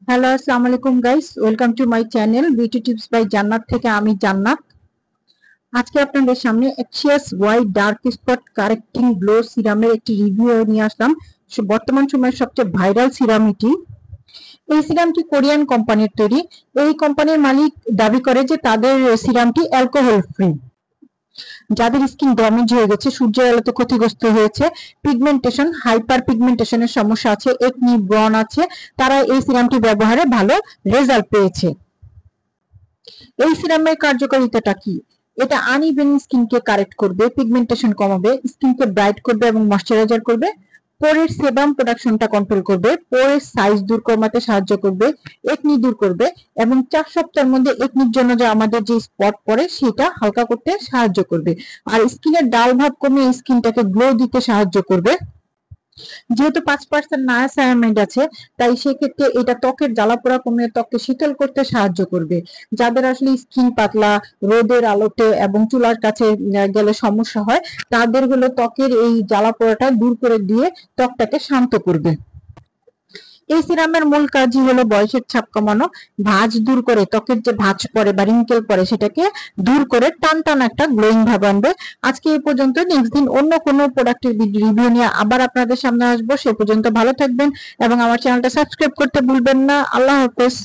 Hello, আসসালামু আলাইকুম guys, welcome to my channel beauty tips by Jannat থেকে আমি জান্নাত। আজকে আপনাদের সামনে Axis Y dark spot correcting glow সিরামের একটি রিভিউ নিয়ে আসলাম। বর্তমান সময়ের সবচেয়ে ভাইরাল সিরাম এটি। এই সিরামটি কোরিয়ান কোম্পানির তৈরি। এই কোম্পানির মালিক দাবি করে যে তাদের সিরামটি অ্যালকোহল ফ্রি। যাদের স্কিন ড্যামেজ হয়ে গেছে, সূর্যের আলোতে ক্ষতিগ্রস্ত হয়েছে, পিগমেন্টেশন হাইপার পিগমেন্টেশনের সমস্যা আছে, একনি ব্রণ আছে, তারা এই সিরামটি ব্যবহারে ভালো রেজাল্ট পেয়েছে। এই সিরামের কার্যকারিতাটা কি? এটা আনইভেন স্কিনকে কারেক্ট করবে, পিগমেন্টেশন কমাবে, স্কিনকে ব্রাইট করবে এবং ময়শ্চারাইজার করবে, পোরের সেবাম প্রোডাকশনটা কন্ট্রোল করবে, পোরের সাইজ দূর কমাতে সাহায্য করবে, একনি দূর করবে এবং 4 সপ্তাহের মধ্যে একনির জন্য যে আমাদের যে স্পট পড়ে সেটা হালকা করতে সাহায্য করবে। আর স্কিনের ডাল ভাব কমিয়ে স্কিনটাকে গ্লো দিতে সাহায্য করবে। যেহেতু 5% নায়াসায়ামাইড আছে, তাই সেক্ষেত্রে এটা ত্বকের জ্বালাপোড়া কমিয়ে ত্বককে শীতল করতে সাহায্য করবে। যাদের আসলে স্কিন পাতলা, রোদের আলোতে এবং চুলার কাছে গেলে সমস্যা হয়, তাদের হলো ত্বকের এই জ্বালাপোড়াটা দূর করে দিয়ে ত্বকটাকে শান্ত করবে। এই সিরামের মূল কাজই হলো বয়সের ছাপ কমানো, ভাঁজ দূর করে, ত্বকের যে ভাঁজ পড়ে বা রিঙ্কেল পড়ে সেটাকে দূর করে টান টান একটা গ্লোয়িং ভাব আনবে। আজকে এই পর্যন্ত, নেক্সট দিন অন্য কোনো প্রোডাক্টের রিভিউ নিয়ে আবার আপনাদের সামনে আসবো। সে পর্যন্ত ভালো থাকবেন এবং আমার চ্যানেলটা সাবস্ক্রাইব করতে ভুলবেন না। আল্লাহ হাফেজ।